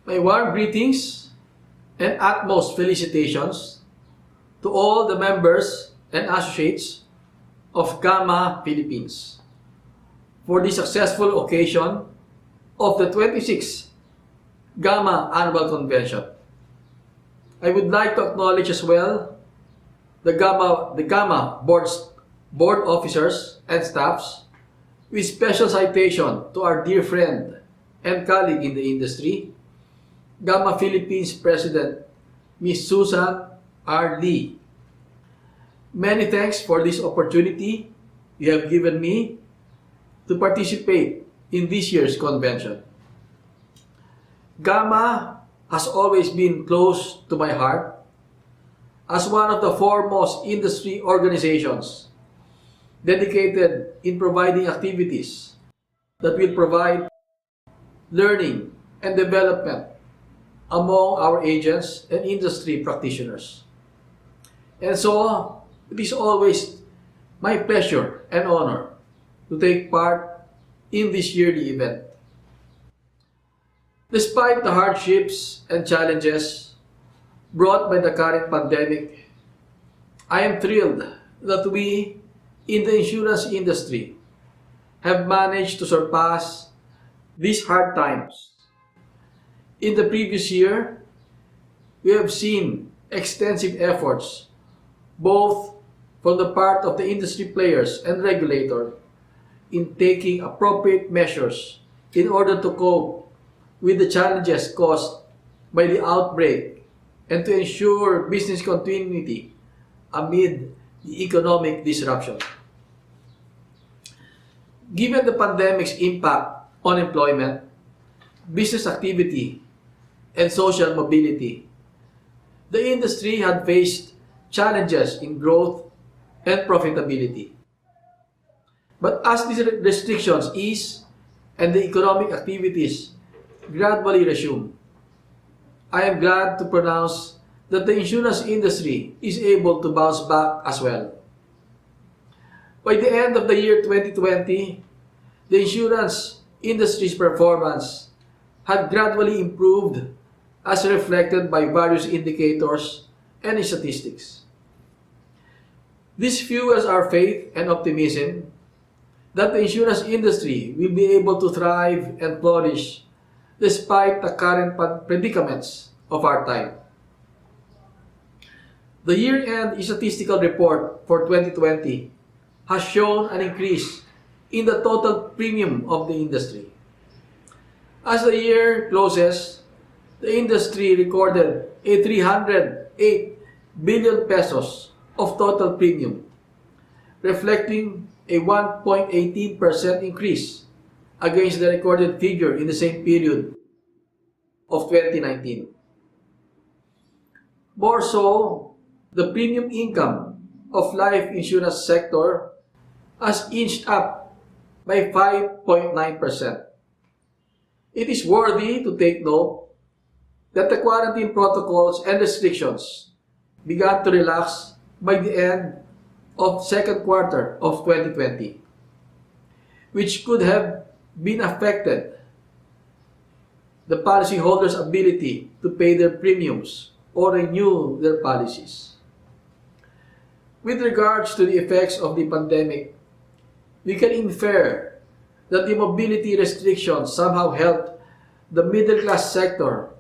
My warm greetings and utmost felicitations to all the members and associates of GAMA Philippines for the successful occasion of the 26th GAMA Annual Convention. I would like to acknowledge as well the GAMA board officers and staffs with special citation to our dear friend and colleague in the industry, GAMA Philippines President Ms. Susan R. Lee. Many thanks for this opportunity you have given me to participate in this year's convention. GAMA has always been close to my heart as one of the foremost industry organizations dedicated in providing activities that will provide learning and development among our agents and industry practitioners. And so, it is always my pleasure and honor to take part in this yearly event. Despite the hardships and challenges brought by the current pandemic, I am thrilled that we in the insurance industry have managed to surpass these hard times. In the previous year, we have seen extensive efforts both from the part of the industry players and regulator in taking appropriate measures in order to cope with the challenges caused by the outbreak and to ensure business continuity amid the economic disruption. Given the pandemic's impact on employment, business activity, and social mobility, the industry had faced challenges in growth and profitability. But as these restrictions ease and the economic activities gradually resume, I am glad to pronounce that the insurance industry is able to bounce back as well. By the end of the year 2020, the insurance industry's performance had gradually improved as reflected by various indicators and statistics. This fuels our faith and optimism that the insurance industry will be able to thrive and flourish despite the current predicaments of our time. The year-end statistical report for 2020 has shown an increase in the total premium of the industry. As the year closes, the industry recorded a 308 billion pesos of total premium, reflecting a 1.18% increase against the recorded figure in the same period of 2019. More so, the premium income of life insurance sector has inched up by 5.9%. It is worthy to take note that the quarantine protocols and restrictions began to relax by the end of second quarter of 2020, which could have been affected the policyholders' ability to pay their premiums or renew their policies. With regards to the effects of the pandemic, we can infer that the mobility restrictions somehow helped the middle class sector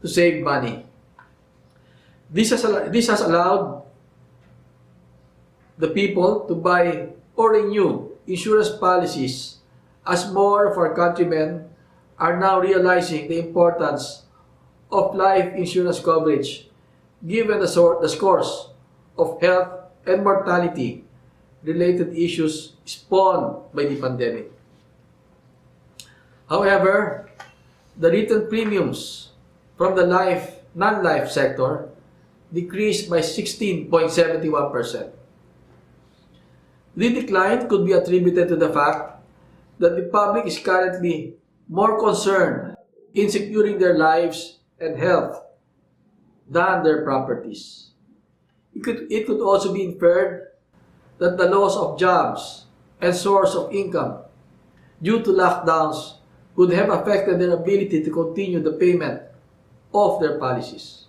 to save money. This has allowed the people to buy or renew insurance policies as more of our countrymen are now realizing the importance of life insurance coverage given the scores of health and mortality related issues spawned by the pandemic. However, the written premiums from the non-life sector decreased by 16.71%. The decline could be attributed to the fact that the public is currently more concerned in securing their lives and health than their properties. It could also be inferred that the loss of jobs and source of income due to lockdowns could have affected their ability to continue the payment of their policies.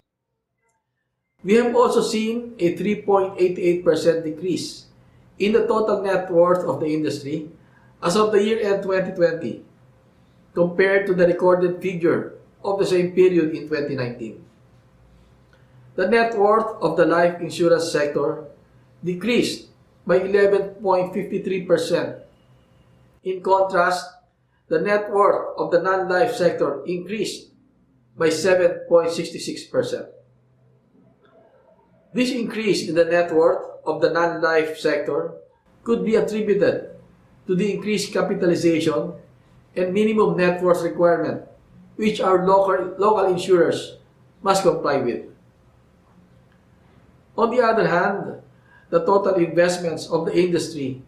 We have also seen a 3.88% decrease in the total net worth of the industry as of the year-end 2020 compared to the recorded figure of the same period in 2019. The net worth of the life insurance sector decreased by 11.53%. In contrast, the net worth of the non-life sector increased by 7.66%. This increase in the net worth of the non-life sector could be attributed to the increased capitalization and minimum net worth requirement which our local insurers must comply with. On the other hand, the total investments of the industry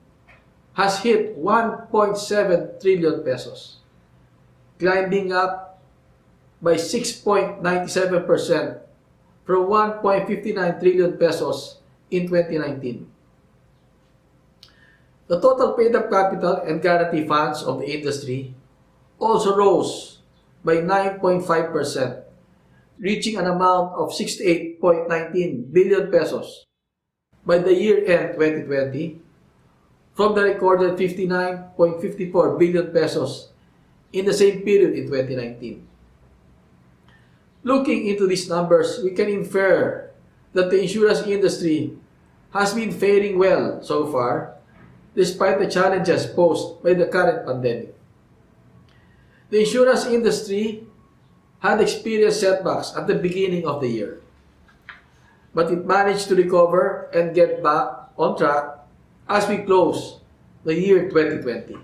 has hit 1.7 trillion pesos, climbing up by 6.97% from 1.59 trillion pesos in 2019. The total paid-up capital and guarantee funds of the industry also rose by 9.5%, reaching an amount of 68.19 billion pesos by the year-end 2020 from the recorded 59.54 billion pesos in the same period in 2019. Looking into these numbers, we can infer that the insurance industry has been faring well so far despite the challenges posed by the current pandemic. The insurance industry had experienced setbacks at the beginning of the year, but it managed to recover and get back on track as we close the year 2020.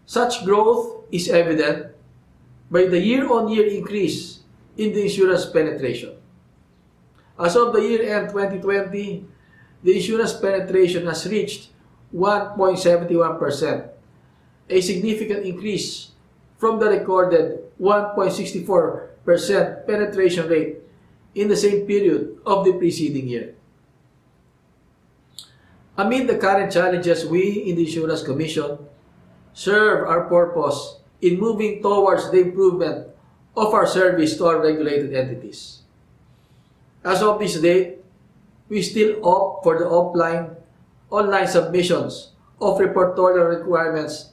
Such growth is evident by the year-on-year increase in the insurance penetration. As of the year-end 2020, the insurance penetration has reached 1.71%, a significant increase from the recorded 1.64% penetration rate in the same period of the preceding year. Amid the current challenges, we in the Insurance Commission serve our purpose in moving towards the improvement of our service to our regulated entities. As of this date, we still opt for the online submissions of reportorial requirements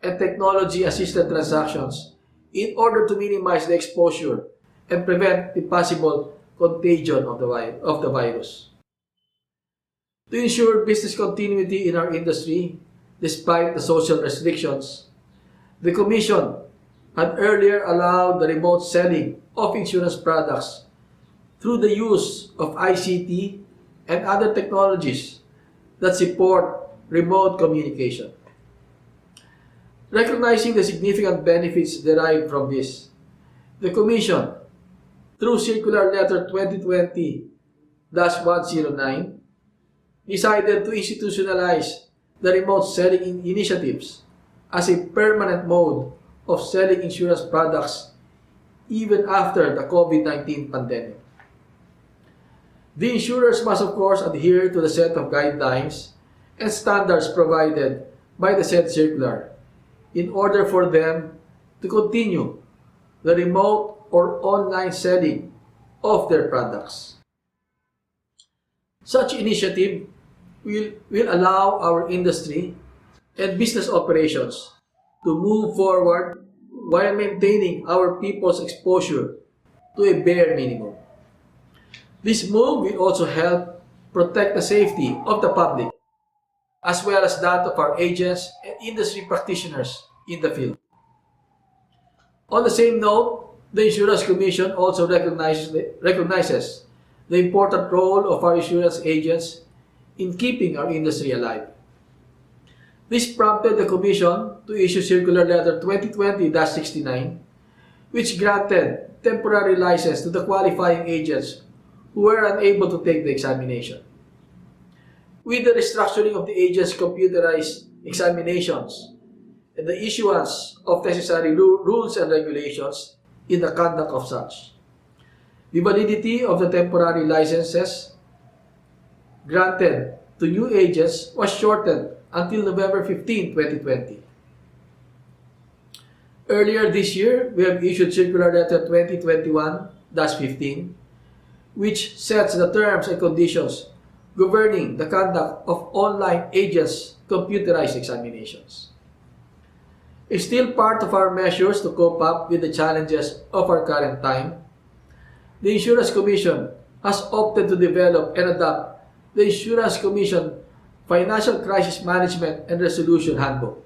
and technology-assisted transactions in order to minimize the exposure and prevent the possible contagion of the virus. To ensure business continuity in our industry, despite the social restrictions, the Commission had earlier allowed the remote selling of insurance products through the use of ICT and other technologies that support remote communication. Recognizing the significant benefits derived from this, the Commission, through Circular Letter 2020-109, decided to institutionalize the remote selling initiatives as a permanent mode of selling insurance products even after the COVID-19 pandemic. The insurers must of course adhere to the set of guidelines and standards provided by the said circular in order for them to continue the remote or online selling of their products. Such initiative will allow our industry and business operations to move forward while maintaining our people's exposure to a bare minimum. This move will also help protect the safety of the public as well as that of our agents and industry practitioners in the field. On the same note, the Insurance Commission also recognizes the important role of our insurance agents in keeping our industry alive. This prompted the Commission to issue Circular Letter 2020-69, which granted temporary license to the qualifying agents who were unable to take the examination. With the restructuring of the agents' computerized examinations and the issuance of necessary rules and regulations in the conduct of such, the validity of the temporary licenses granted to new agents was shortened until November 15, 2020. Earlier this year, we have issued Circular Letter 2021-15, which sets the terms and conditions governing the conduct of online agents' computerized examinations. Still part of our measures to cope up with the challenges of our current time, the Insurance Commission has opted to develop and adopt the Insurance Commission Financial Crisis Management and Resolution Handbook.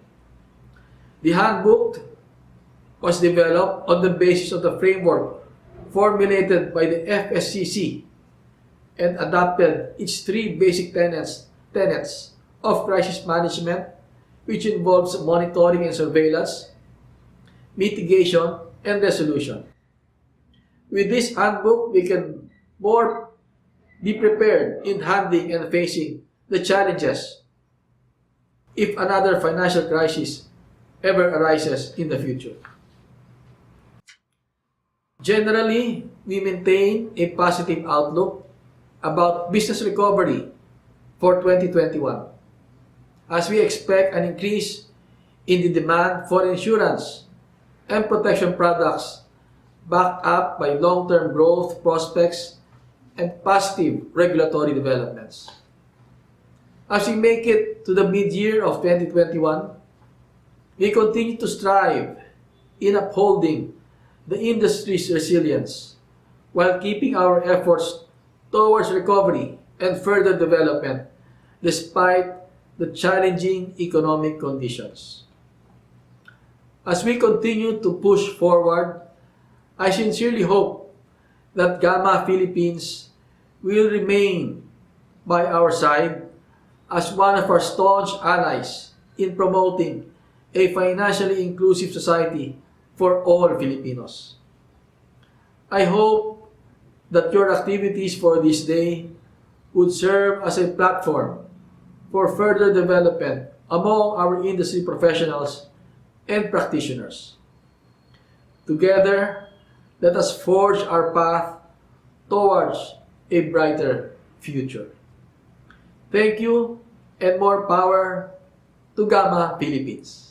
The handbook was developed on the basis of the framework formulated by the FSCC and adopted its three basic tenets of crisis management, which involves monitoring and surveillance, mitigation, and resolution. With this handbook, we can more be prepared in handling and facing the challenges if another financial crisis ever arises in the future. Generally, we maintain a positive outlook about business recovery for 2021, as we expect an increase in the demand for insurance and protection products backed up by long-term growth prospects and positive regulatory developments. As we make it to the mid-year of 2021, we continue to strive in upholding the industry's resilience while keeping our efforts towards recovery and further development despite the challenging economic conditions. As we continue to push forward, I sincerely hope that GAMA Philippines will remain by our side as one of our staunch allies in promoting a financially inclusive society for all Filipinos. I hope that your activities for this day would serve as a platform for further development among our industry professionals and practitioners. Together, let us forge our path towards a brighter future. Thank you and more power to GAMA Philippines.